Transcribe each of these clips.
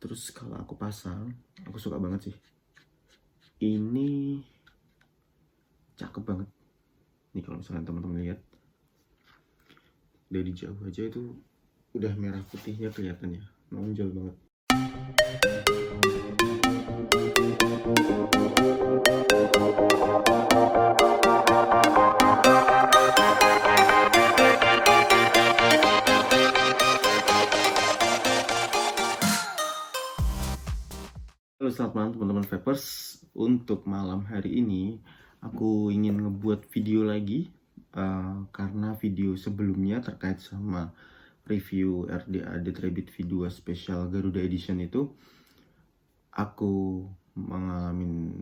Terus kalau aku pasang, aku suka banget sih. Ini cakep banget. Nih kalau misalnya teman-teman lihat dari jauh aja itu udah merah putihnya kelihatannya, nonjol banget. Halo, selamat malam teman-teman vapers. Untuk malam hari ini aku ingin ngebuat video lagi karena video sebelumnya terkait sama review RDA Dead Rabbit V2 Special Garuda Edition itu aku mengalami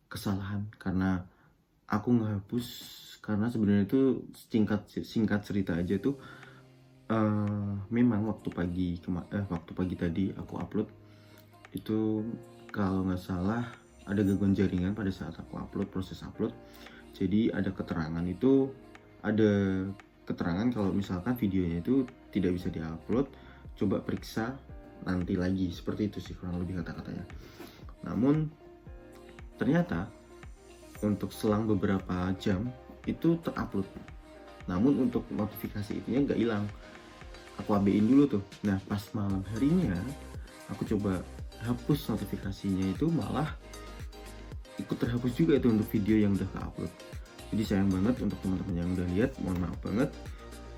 kesalahan karena aku ngehapus, karena sebenarnya itu singkat cerita aja tuh. Memang waktu pagi tadi aku upload itu, kalau nggak salah ada gangguan jaringan pada saat aku proses upload. Jadi ada keterangan kalau misalkan videonya itu tidak bisa diupload, coba periksa nanti lagi, seperti itu sih kurang lebih kata-katanya. Namun ternyata untuk selang beberapa jam itu terupload, namun untuk notifikasi itunya nggak hilang. Aku abein dulu tuh. Nah pas malam harinya aku coba hapus notifikasinya, itu malah ikut terhapus juga itu untuk video yang udah ke-upload. Jadi sayang banget untuk teman-teman yang udah lihat, mohon maaf banget.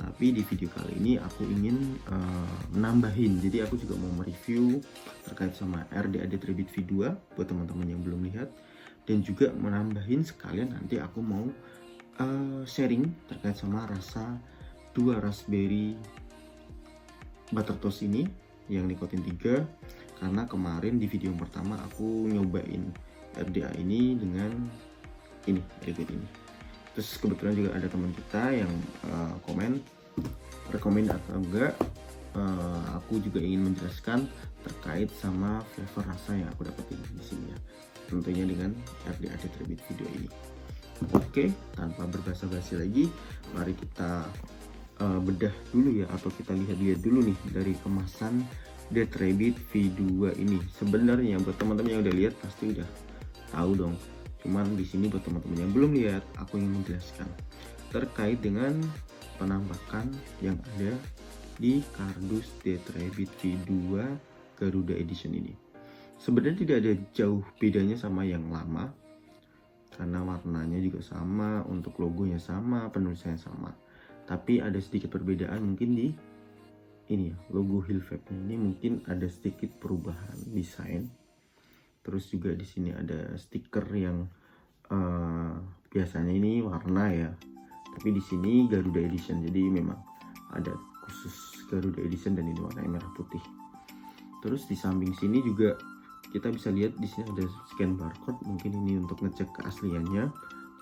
Tapi di video kali ini aku ingin menambahin, jadi aku juga mau mereview terkait sama RDA Dead Rabbit V2 buat teman-teman yang belum lihat, dan juga menambahin sekalian nanti aku mau sharing terkait sama rasa 2 raspberry butter toast ini yang nikotin 3, karena kemarin di video yang pertama aku nyobain RDA ini dengan ini, liquid ini. Terus kebetulan juga ada teman kita yang komen rekomend atau enggak. Aku juga ingin menjelaskan terkait sama flavor rasa yang aku dapetin di sini ya, tentunya dengan RDA Dead Rabbit video ini. Oke, tanpa berbasa-basi lagi, mari kita bedah dulu ya, atau kita lihat dulu nih dari kemasan Dead Rabbit V2 ini. Sebenarnya buat teman-teman yang udah lihat pasti udah tahu dong. Cuman di sini buat teman-teman yang belum lihat, aku ingin menjelaskan terkait dengan penampakan yang ada di kardus Dead Rabbit V2 Garuda Edition ini. Sebenarnya tidak ada jauh bedanya sama yang lama, karena warnanya juga sama, untuk logonya sama, penulisannya sama. Tapi ada sedikit perbedaan mungkin di ini ya, logo Hill Vape ini mungkin ada sedikit perubahan desain. Terus juga di sini ada stiker yang biasanya ini warna ya, tapi di sini Garuda Edition, jadi memang ada khusus Garuda Edition dan ini warnanya merah putih. Terus di samping sini juga kita bisa lihat di sini ada scan barcode, mungkin ini untuk ngecek keasliannya,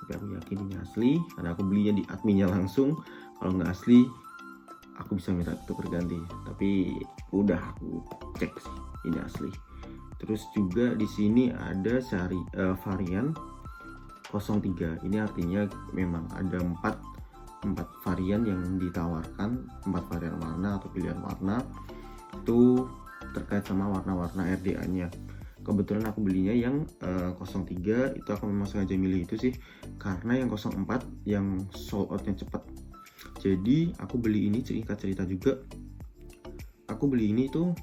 tapi aku yakin ini asli karena aku belinya di adminnya langsung. Kalau nggak asli aku bisa minta tukar ganti, tapi udah aku cek sih ini asli. Terus juga di sini ada varian 03. Ini artinya memang ada 4 varian yang ditawarkan, 4 varian warna atau pilihan warna itu terkait sama warna-warna RDA-nya. Kebetulan aku belinya yang 03 itu, aku memang sengaja milih itu sih karena yang 04 yang sold outnya cepat. Jadi aku beli ini, cerita juga aku beli ini tuh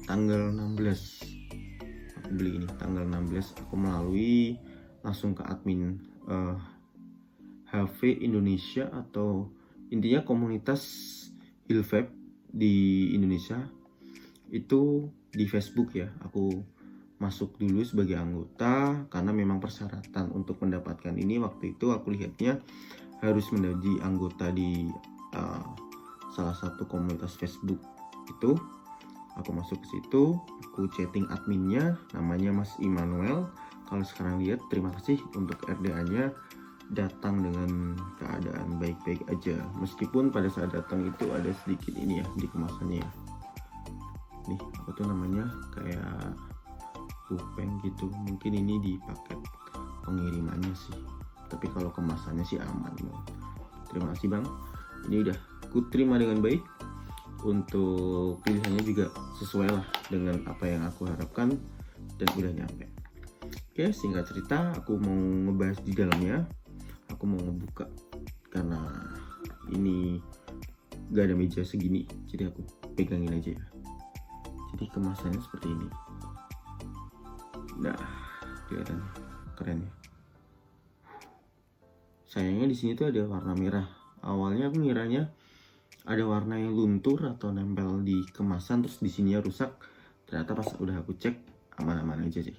tanggal 16. Aku beli ini tanggal 16, aku melalui langsung ke admin HV Indonesia, atau intinya komunitas Hill Vape di Indonesia itu di Facebook ya. Aku masuk dulu sebagai anggota karena memang persyaratan untuk mendapatkan ini waktu itu aku lihatnya harus menjadi anggota di salah satu komunitas Facebook itu. Aku masuk ke situ, aku chatting adminnya, namanya Mas Immanuel. Kalau sekarang lihat, terima kasih untuk RDA-nya datang dengan keadaan baik-baik aja, meskipun pada saat datang itu ada sedikit ini ya di kemasannya. Nih apa tuh namanya, kayak kupeng gitu, mungkin ini di paket pengirimannya sih, tapi kalau kemasannya sih aman bang. Terima kasih bang, ini udah ku terima dengan baik. untuk pilihannya juga sesuai lah dengan apa yang aku harapkan dan udah nyampe. Oke, singkat cerita aku mau ngebahas di dalamnya. Aku mau ngebuka karena ini gak ada meja segini, jadi aku pegangin aja ya. Jadi kemasannya seperti ini. Nah, kelihatan keren ya. Sayangnya di sini tuh ada warna merah. Awalnya aku ngiranya ada warna yang luntur atau nempel di kemasan, terus di sininya rusak. Ternyata pas udah aku cek aman-aman aja sih.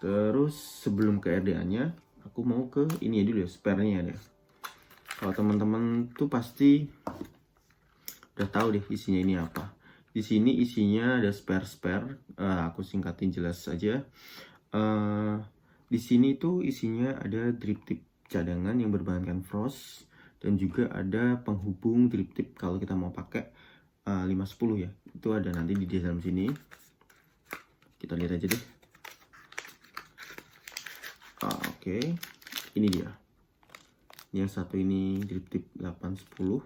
Terus sebelum ke RDA-nya, aku mau ke ini dulu ya, spare-nya deh. Kalau teman-teman tuh pasti udah tahu deh isinya ini apa. Di sini isinya ada spare-spare. Aku singkatin jelas saja. Di sini tuh isinya ada drip tip cadangan yang berbahankan frost, dan juga ada penghubung drip tip kalau kita mau pakai 510 ya. Itu ada nanti di dalam sini. Kita lihat aja deh. Oke. Ini dia. Yang satu ini drip tip 810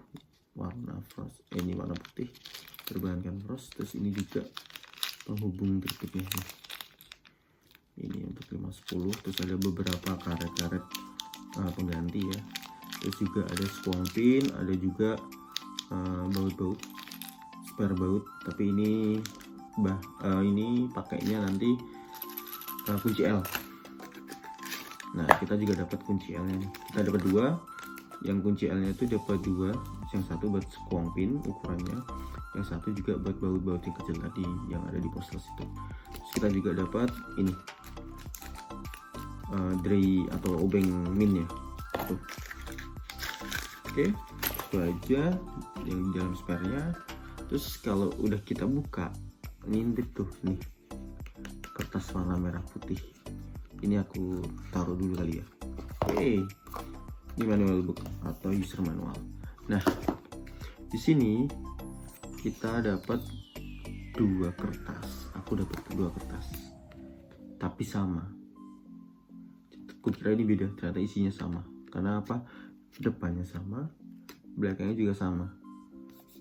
warna frost. Ini warna putih berbahankan frost. Terus ini juga penghubung drip tipnya. Ini untuk 510. Terus ada beberapa karet-karet pengganti ya. Terus juga ada squong pin, ada juga baut-baut, spare baut. Tapi ini ini pakainya nanti kunci L. Nah, kita juga dapat kunci L-nya nih. Kita dapat dua. Yang kunci L-nya itu dapat dua. Yang satu buat squong pin ukurannya, yang satu juga buat baut-baut yang kecil tadi yang ada di pos itu. Terus kita juga dapat ini dry atau obeng min ya. Tuh. Oke, itu aja yang di dalam spare-nya. Terus kalau udah kita buka, ngintip tuh nih kertas warna merah putih. Ini aku taruh dulu kali ya. Oke, ini manual book atau user manual. Nah, di sini kita dapat dua kertas. Aku dapat dua kertas, tapi sama. Kukira ini beda, ternyata isinya sama. Karena apa? Depannya sama, belakangnya juga sama.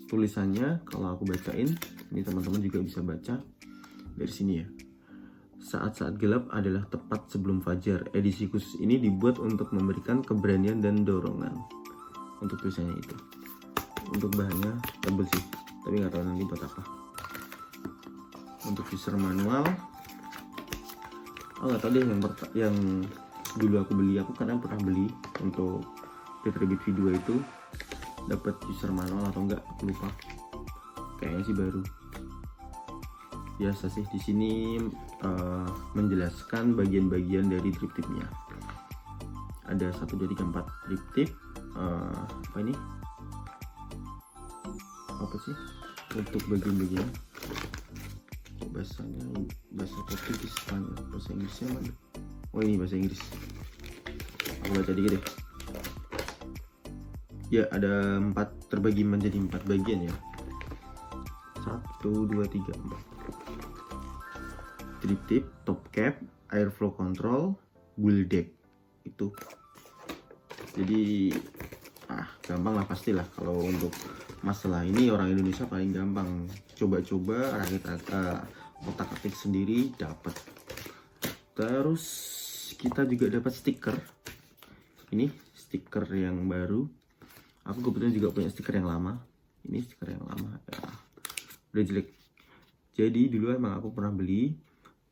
Tulisannya kalau aku bacain, ini teman-teman juga bisa baca dari sini ya. Saat-saat gelap adalah tepat sebelum fajar. Edisi khusus ini dibuat untuk memberikan keberanian dan dorongan. Untuk tulisannya itu. Untuk bahannya tebel sih, tapi nggak tahu nanti buat apa. Untuk user manual, nggak tahu deh yang dulu aku beli. Aku kadang pernah beli untuk review video itu, dapat user manual atau enggak aku lupa. Kayaknya sih baru. Biasa sih di sini menjelaskan bagian-bagian dari drip tipnya. Ada 1 2 3 4 drip tip. Apa ini? Apa sih? Untuk bagian-bagian. Bahasa Portugis, Spanyol, bahasa Inggrisnya mana? Oh, ini bahasa Inggris. Aku baca dikit deh. Ya, ada 4, terbagi menjadi 4 bagian ya. 1 2 3 4. Drip tip, top cap, airflow control, wheel deck. Itu. Jadi gampang lah pastilah kalau untuk masalah ini orang Indonesia paling gampang. Coba-coba otak-atik sendiri dapat. Terus kita juga dapat stiker. Ini stiker yang baru. Aku kebetulan juga punya stiker yang lama. Ini stiker yang lama ya, udah jelek. Jadi dulu emang aku pernah beli,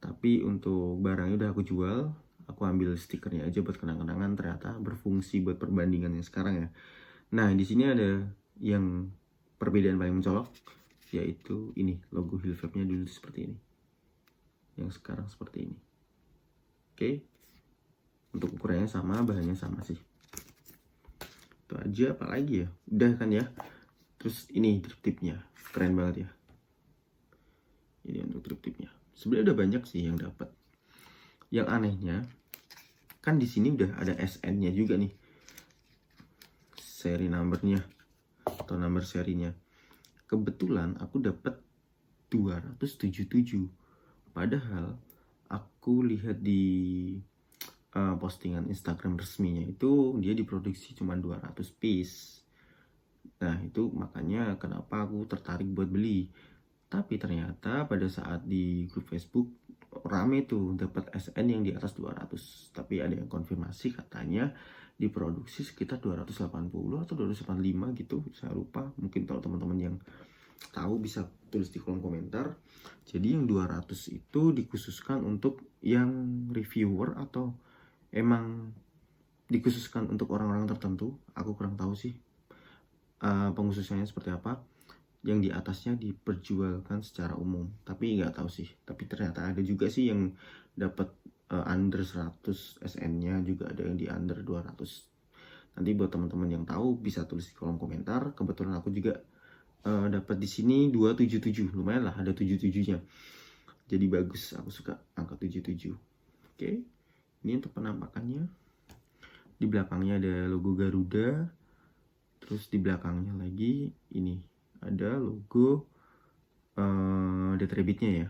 tapi untuk barangnya udah aku jual. Aku ambil stikernya aja buat kenang-kenangan. Ternyata berfungsi buat perbandingan yang sekarang ya. Nah, di sini ada yang perbedaan paling mencolok, yaitu ini logo Hillvape-nya dulu seperti ini, yang sekarang seperti ini. Oke, untuk ukurannya sama, bahannya sama sih. Itu aja, apalagi ya, udah kan ya. Terus ini drip tipnya keren banget ya. Ini untuk drip tipnya sebenarnya udah banyak sih yang dapat. Yang anehnya kan di sini udah ada SN-nya juga nih, seri numbernya atau nomor serinya. Kebetulan aku dapat 277. Padahal aku lihat di postingan Instagram resminya itu dia diproduksi cuma 200 piece. Nah itu makanya kenapa aku tertarik buat beli. Tapi ternyata pada saat di grup Facebook rame tuh dapat SN yang di atas 200. Tapi ada yang konfirmasi katanya diproduksi sekitar 280 atau 285 gitu, saya lupa. Mungkin kalau teman-teman yang tahu bisa tulis di kolom komentar. Jadi yang 200 itu dikhususkan untuk yang reviewer atau emang dikhususkan untuk orang-orang tertentu? Aku kurang tahu sih pengkhususannya seperti apa. Yang di atasnya diperjualkan secara umum, tapi nggak tahu sih. Tapi ternyata ada juga sih yang dapat under 100 SN-nya, juga ada yang di under 200. Nanti buat teman-teman yang tahu bisa tulis di kolom komentar. Kebetulan aku juga dapat di sini 277, lumayan lah, ada 77-nya. Jadi bagus, aku suka angka 77. Oke, ini untuk penampakannya. Di belakangnya ada logo Garuda. Terus di belakangnya lagi ini ada logo Death Rabbit-nya ya.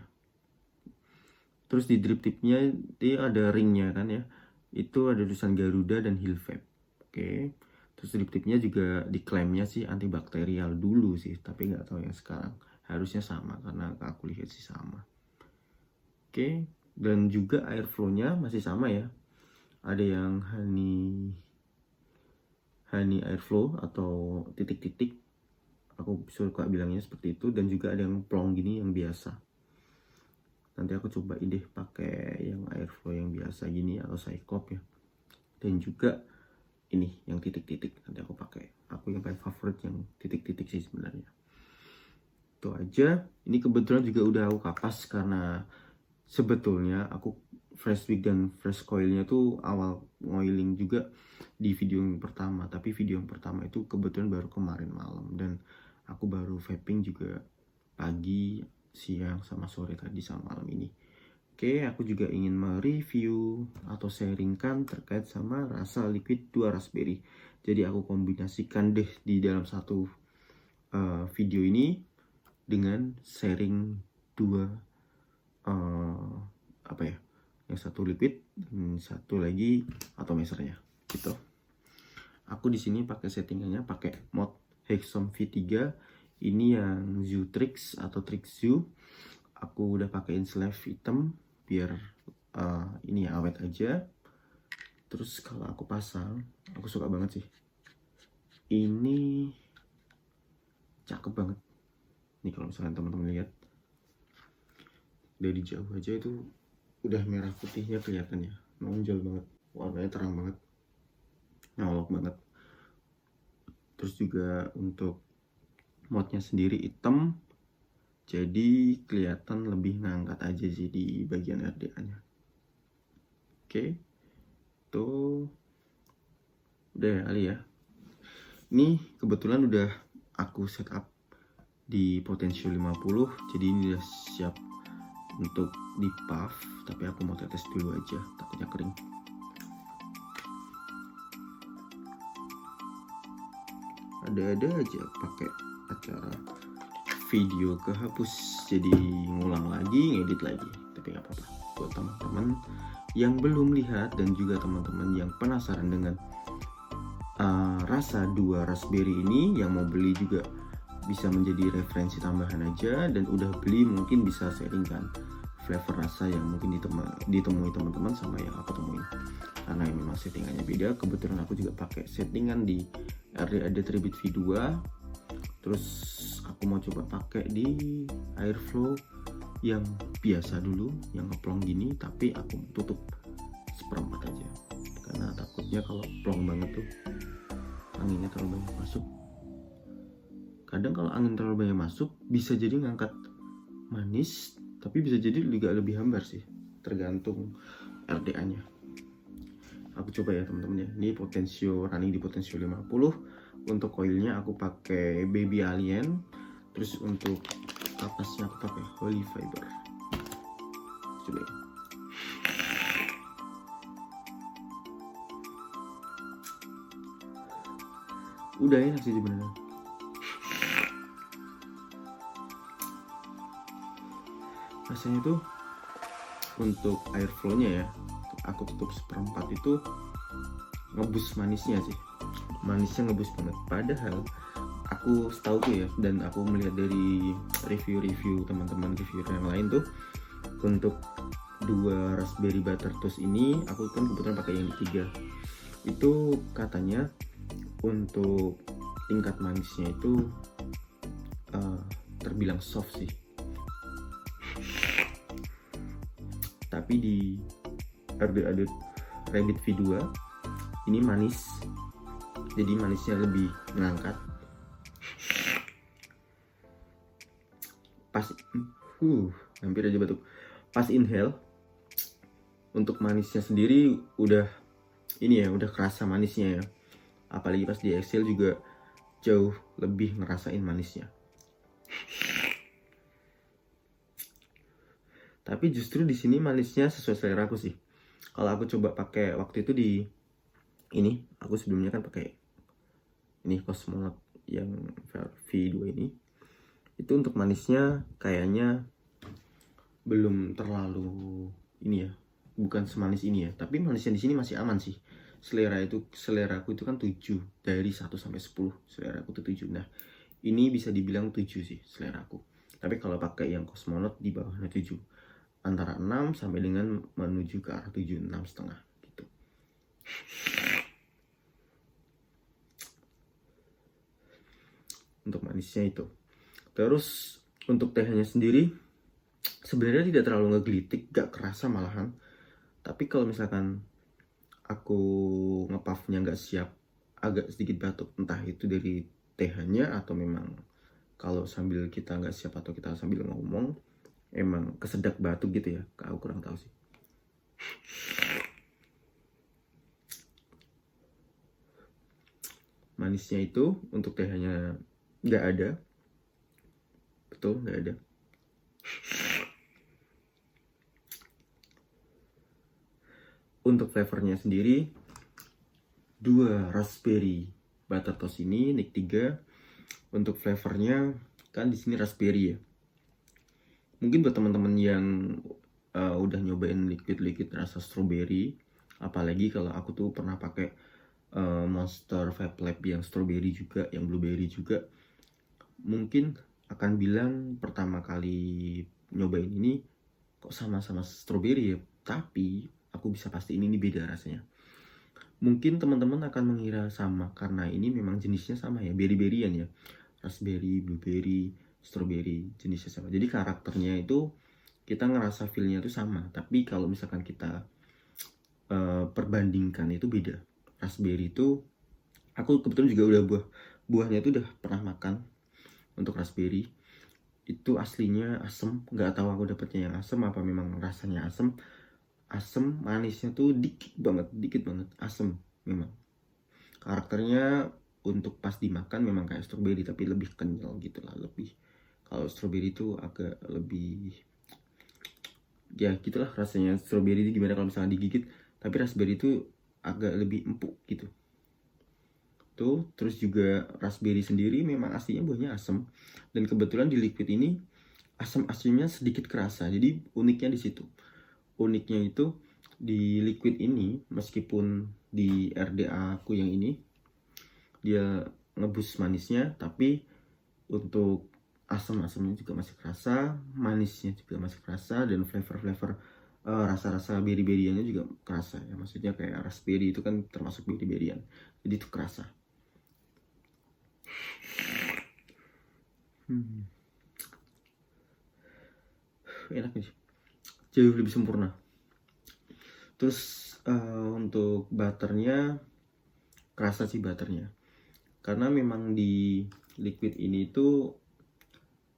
Terus di drip tipnya dia ada ringnya kan ya. Itu ada tulisan Garuda dan Hilvape. Oke. Terus drip tipnya juga diklaimnya sih antibakterial dulu sih, tapi nggak tahu yang sekarang. Harusnya sama karena aku lihat sih sama. Oke. Dan juga airflow-nya masih sama ya. Ada yang honey airflow atau titik-titik, aku suka bilangnya seperti itu. Dan juga ada yang plong gini yang biasa. Nanti aku cobain deh pakai yang airflow yang biasa gini atau Cyclops ya. Dan juga ini yang titik-titik, nanti aku pakai. Aku yang paling favorit yang titik-titik sih sebenarnya. Itu aja. Ini kebetulan juga udah aku kapas karena sebetulnya aku fresh wig dan fresh coilnya tuh awal ngoiling juga di video yang pertama. Tapi video yang pertama itu kebetulan baru kemarin malam, dan aku baru vaping juga pagi, siang, sama sore tadi sama malam ini. Oke, aku juga ingin mereview atau sharingkan terkait sama rasa liquid 2 raspberry. Jadi aku kombinasikan deh di dalam satu video ini dengan sharing dua apa ya? Yang satu liquid, dan satu lagi atomisernya gitu. Aku di sini pakai settingannya pakai mod Hexom V3. Ini yang Zootrix atau Trixzu. Aku udah pakein sleeve hitam biar ini ya awet aja. Terus kalau aku pasang, aku suka banget sih. Ini cakep banget. Nih kalau misalnya teman-teman lihat dari jauh aja itu udah merah putihnya kelihatan ya, nonjol banget, warnanya terang banget, nyolok banget. Terus juga untuk modnya sendiri hitam, jadi kelihatan lebih ngangkat aja sih di bagian RDA-nya. Oke, tuh udah kali ya. Ini kebetulan udah aku setup di Potensio 50, jadi ini udah siap untuk di puff. Tapi aku mau tetes dulu aja, takutnya kering. Ada-ada aja pakai acara video kehapus, jadi ngulang lagi, ngedit lagi. Tapi nggak apa-apa. Buat teman-teman yang belum lihat dan juga teman-teman yang penasaran dengan rasa 2 raspberry ini, yang mau beli juga bisa menjadi referensi tambahan aja. Dan udah beli mungkin bisa sharingkan flavor rasa yang mungkin ditemui teman-teman sama yang aku temuin, karena yang memang settingannya beda. Kebetulan aku juga pakai settingan di RDA Death Rabbit V2. Terus aku mau coba pakai di airflow yang biasa dulu, yang ngeplong gini, tapi aku tutup seperempat aja karena takutnya kalau plong banget tuh anginnya terlalu banyak masuk. Kadang kalau angin terlalu banyak masuk bisa jadi ngangkat manis, tapi bisa jadi juga lebih hambar sih, tergantung RDA-nya. Aku coba ya teman-teman ya. Ini Potensio, running di Potensio 50. Untuk coilnya aku pakai Baby Alien. Terus untuk kapasnya aku pakai Holy Fiber. Coba ya. Udah enak sih sebenarnya. Rasanya tuh untuk airflow-nya ya, aku tutup seperempat itu ngebus manisnya sih. Manisnya ngebus banget. Padahal aku aku setahu tuh ya, dan aku melihat dari review-review teman-teman reviewer yang lain tuh, untuk 2 raspberry butter toast ini, aku kan kebetulan pakai yang ketiga, itu katanya untuk tingkat manisnya itu terbilang soft sih. Tapi di RD Rabbit V2 ini manis, jadi manisnya lebih mengangkat. Pas hampir aja batuk. Pas inhale, untuk manisnya sendiri udah ini ya, udah kerasa manisnya ya. Apalagi pas di exhale juga jauh lebih ngerasain manisnya. Tapi justru di sini manisnya sesuai selera aku sih. Kalau aku coba pakai waktu itu di ini, aku sebelumnya kan pakai ini Cosmonaut yang V2 ini. Itu untuk manisnya kayaknya belum terlalu ini ya, bukan semanis ini ya. Tapi manisnya di sini masih aman sih. Selera aku itu kan 7 dari 1 sampai 10. Selera aku tuh 7. Nah, ini bisa dibilang 7 sih selera aku. Tapi kalau pakai yang Cosmonaut di bawahnya 7. Antara 6 sampai dengan menuju ke arah 7, 6,5 gitu. Untuk manisnya itu. Terus untuk tehnya sendiri sebenarnya tidak terlalu ngegelitik, gak kerasa malahan. Tapi kalau misalkan aku ngepuffnya gak siap, agak sedikit batuk, entah itu dari tehnya atau memang kalau sambil kita gak siap atau kita sambil ngomong emang kesedak batuk gitu ya, aku kurang tahu sih. Manisnya itu untuk tehnya nggak ada, betul nggak ada. Untuk flavornya sendiri 2 raspberry butter toast ini Nick 3. Untuk flavornya kan di sini raspberry ya. Mungkin buat teman-teman yang udah nyobain liquid rasa strawberry, apalagi kalau aku tuh pernah pakai Monster Vape Lab yang strawberry juga, yang blueberry juga, mungkin akan bilang pertama kali nyobain ini kok sama-sama strawberry ya. Tapi aku bisa pastiin ini beda rasanya. Mungkin teman-teman akan mengira sama karena ini memang jenisnya sama ya, berry-berryan ya, raspberry, blueberry, strawberry, jenisnya sama. Jadi karakternya itu kita ngerasa feelnya itu sama. Tapi kalau misalkan kita perbandingkan itu beda. Raspberry itu aku kebetulan juga udah buahnya itu udah pernah makan. Untuk raspberry itu aslinya asem, nggak tahu aku dapetnya yang asem apa memang rasanya asem. Manisnya tuh dikit banget asem memang. Karakternya untuk pas dimakan memang kayak strawberry tapi lebih kenyal gitu lah, lebih. Kalau strawberry itu agak lebih ya gitulah rasanya. Strawberry itu gimana kalau misalnya digigit, tapi raspberry itu agak lebih empuk gitu. Tuh, terus juga raspberry sendiri memang aslinya buahnya asem, dan kebetulan di liquid ini asam-asamnya sedikit kerasa. Jadi uniknya di situ. Uniknya itu di liquid ini, meskipun di RDA aku yang ini dia ngebus manisnya, tapi untuk asam-asamnya juga masih kerasa, manisnya juga masih kerasa, dan flavor rasa-rasa berry-berryannya juga kerasa ya. Maksudnya kayak raspberry itu kan termasuk berry-berryan, jadi itu kerasa. Enak nih, jauh lebih sempurna. Terus untuk butternya kerasa sih butternya, karena memang di liquid ini tuh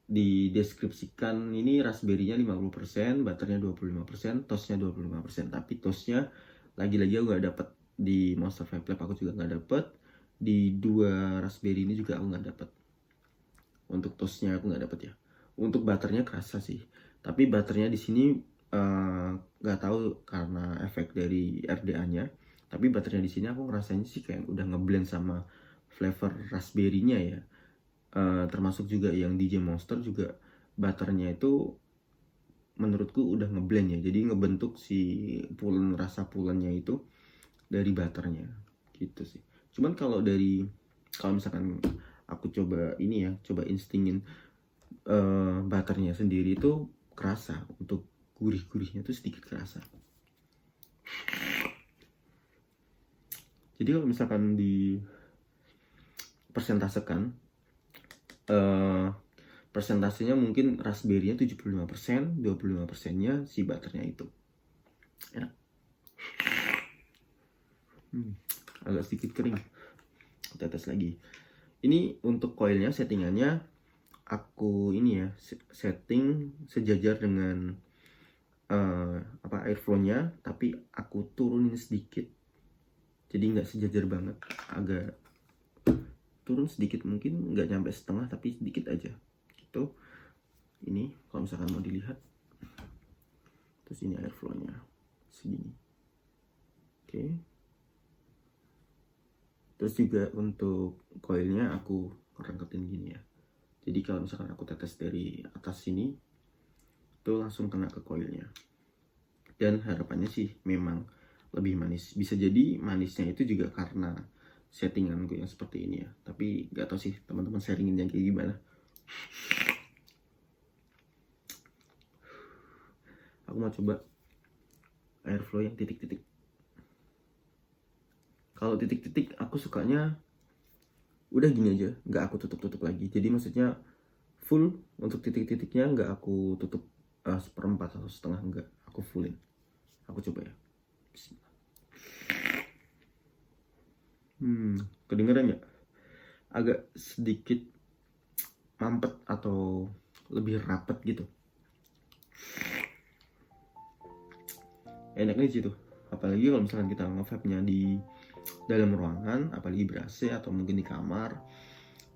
dideskripsikan ini raspberry-nya 50%, butternya 25%, toastnya 25%. Tapi toastnya lagi-lagi aku gak dapet di Monster Vape Lab, aku juga gak dapet di 2 raspberry ini juga aku gak dapet. Untuk toastnya aku gak dapet ya. Untuk butternya kerasa sih, tapi butternya di sini nggak tahu karena efek dari RDA-nya, tapi butternya di sini aku ngerasain sih kayak udah ngeblend sama flavor raspberry-nya ya. Termasuk juga yang DJ Monster juga butternya itu menurutku udah ngeblend ya, jadi ngebentuk si rasa pulennya itu dari butternya gitu sih. Cuman kalau misalkan aku coba ini ya, coba instingin butternya sendiri itu kerasa, untuk gurih-gurihnya tuh sedikit kerasa. Jadi kalau misalkan di persentasekan, persentasenya mungkin raspberry-nya 75%, 25%-nya si butternya itu. Enak. Agak sedikit kering. Kita tes lagi. Ini untuk coilnya, settingannya aku ini ya, setting sejajar dengan airflow-nya, tapi aku turunin sedikit. Jadi nggak sejajar banget, agak turun sedikit, mungkin nggak nyampe setengah tapi sedikit aja gitu. Ini kalau misalkan mau dilihat, terus ini airflow-nya segini. Oke. Terus juga untuk coilnya aku rangketin gini ya. Jadi kalau misalkan aku tetes dari atas sini, itu langsung kena ke coilnya. Dan harapannya sih memang lebih manis. Bisa jadi manisnya itu juga karena settingan gue yang seperti ini ya. Tapi gak tau sih teman-teman sharingin yang kayak gimana. Aku mau coba airflow yang titik-titik. Kalau titik-titik aku sukanya udah gini aja, nggak aku tutup-tutup lagi. Jadi maksudnya full untuk titik-titiknya nggak aku tutup 1/4 atau setengah, nggak, aku fullin. Aku coba ya. Bismillah. Kedengeran ya? Agak sedikit mampet atau lebih rapet gitu. Enaknya di situ. Apalagi kalau misalkan kita nge-vape-nya di dalam ruangan, apalagi ber-AC atau mungkin di kamar,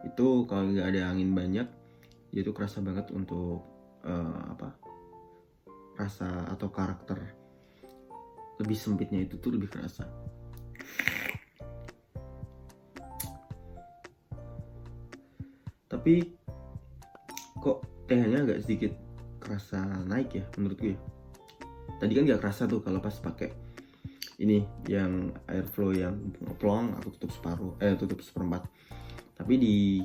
itu kalau nggak ada angin banyak, itu kerasa banget untuk rasa atau karakter lebih sempitnya itu tuh lebih kerasa. Tapi kok tehnya agak sedikit kerasa naik ya menurut gue. Tadi kan nggak kerasa tuh kalau pas pakai ini yang airflow yang plong, aku tutup tutup 1/4. Tapi di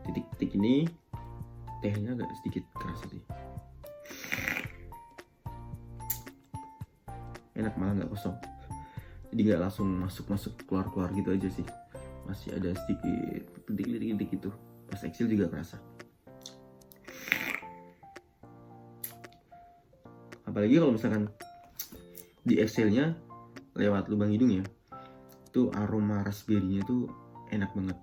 titik-titik ini tehnya agak sedikit kerasa sih. Enak, malah nggak kosong. Jadi nggak langsung masuk keluar gitu aja sih. Masih ada sedikit titik-titik gitu. Pas exhale juga kerasa. Apalagi kalau misalkan di exhale-nya lewat lubang hidung ya, itu aroma raspberry-nya tuh enak banget.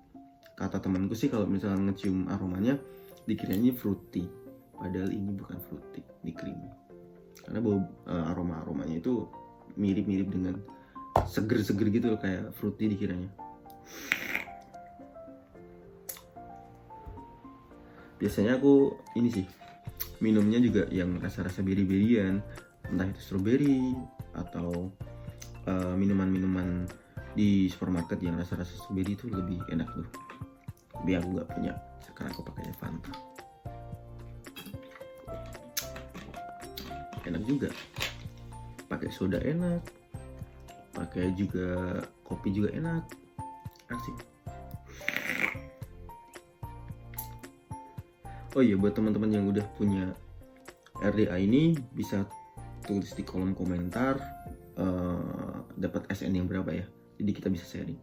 Kata temanku sih kalau misalkan ngecium aromanya dikiranya fruity, padahal ini bukan fruity, ini creamy. Karena bau aromanya itu mirip-mirip dengan seger-seger gitu loh, kayak fruity dikiranya. Biasanya aku ini sih minumnya juga yang rasa-rasa beri-berian, entah itu strawberry atau minuman-minuman di supermarket yang rasa-rasa strawberry itu lebih enak tuh. Tapi aku nggak punya, sekarang aku pakainya Fanta. Enak juga, pakai soda enak, pakai juga kopi juga enak, asik. Oh iya, buat teman-teman yang udah punya RDA ini bisa tulis di kolom komentar dapat SN yang berapa ya, jadi kita bisa sharing.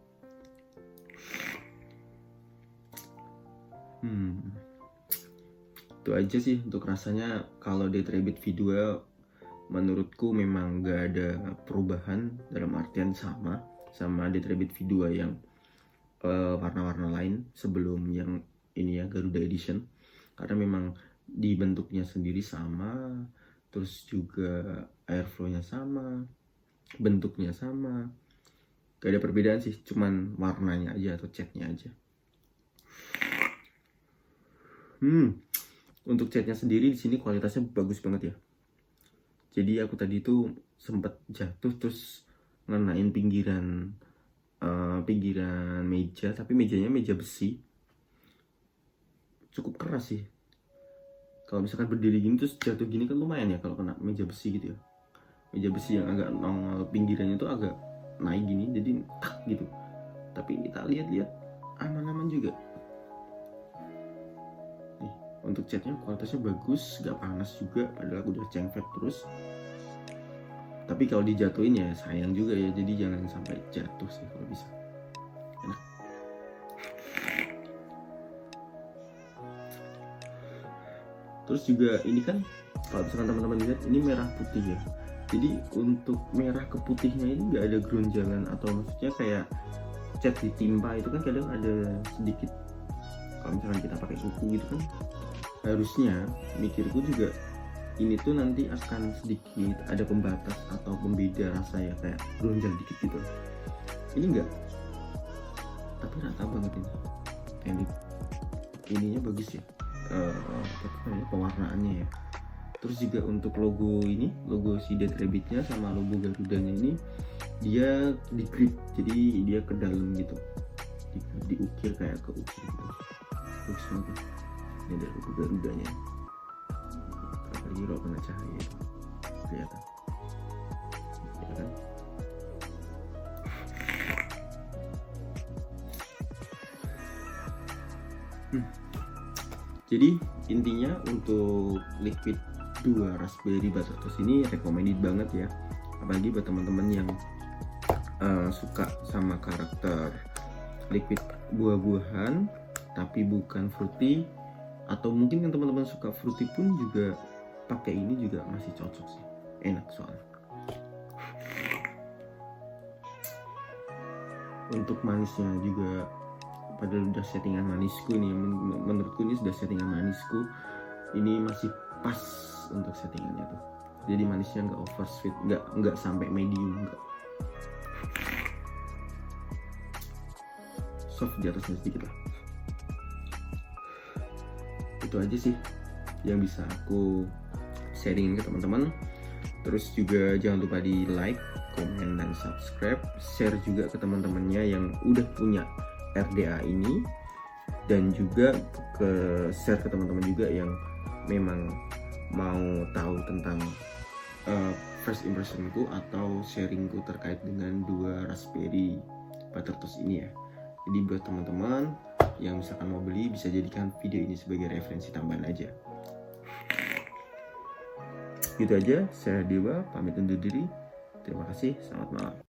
Itu aja sih untuk rasanya. Kalau Dead Rabbit V2 menurutku memang gak ada perubahan, dalam artian sama Dead Rabbit V2 yang warna-warna lain sebelum yang ini ya, Garuda Edition, karena memang di bentuknya sendiri sama, terus juga airflow-nya sama, bentuknya sama, gak ada perbedaan sih, cuman warnanya aja atau catnya aja. Untuk catnya sendiri di sini kualitasnya bagus banget ya. Jadi aku tadi tuh sempat jatuh terus ngenain pinggiran meja, tapi mejanya meja besi, cukup keras sih. Kalau misalkan berdiri gini terus jatuh gini kan lumayan ya kalau kena meja besi gitu ya. Meja besi yang agak nongol pinggirannya tuh agak naik gini, jadi tak gitu. Tapi kita lihat-lihat aman-aman juga. Untuk catnya kualitasnya bagus, gak panas juga, padahal aku udah cengvet terus. Tapi kalau dijatuhin ya sayang juga ya, jadi jangan sampai jatuh sih kalau bisa. Enak. Terus juga ini kan kalau misalkan teman-teman lihat ini merah putih ya. Jadi untuk merah ke putihnya ini nggak ada gerunjangan, atau maksudnya kayak cat ditimpa itu kan kadang ada sedikit. Kalau misalkan kita pakai kuku gitu kan, harusnya mikirku juga ini tuh nanti akan sedikit ada pembatas atau pembeda rasa ya, kayak gonjal dikit gitu. Ini enggak, tapi rata banget ini. Ininya bagus ya, pewarnaannya ya. Terus juga untuk logo ini, logo si Dead Rabbit-nya sama logo Garudanya ini dia di grip, jadi dia ke dalam gitu, diukir kayak ke ukir gitu. Terus banget. Ini ada logo Garudanya. Apalagi kalau kena cahaya itu kelihatan, ya kan? Jadi intinya untuk liquid 2 raspberry buttertoast ini recommended banget ya, apalagi buat teman-teman yang suka sama karakter liquid buah-buahan tapi bukan fruity, atau mungkin yang teman-teman suka fruity pun juga pakai ini juga masih cocok sih, enak soalnya. Untuk manisnya juga padahal udah settingan manisku nih, menurutku ini sudah settingan manisku, ini masih pas untuk settingannya tuh. Jadi manisnya nggak over sweet, nggak sampai medium, nggak soft di atasnya sedikit lah. Itu aja sih yang bisa aku sharing ke teman-teman. Terus juga jangan lupa di like, komen, dan subscribe. Share juga ke teman-temannya yang udah punya RDA ini, dan juga share ke teman-teman juga yang memang mau tahu tentang first impressionku atau sharingku terkait dengan 2 raspberry buttertoast ini ya. Jadi buat teman-teman yang misalkan mau beli, bisa jadikan video ini sebagai referensi tambahan aja. Gitu aja, saya Dewa pamit undur diri. Terima kasih, selamat malam.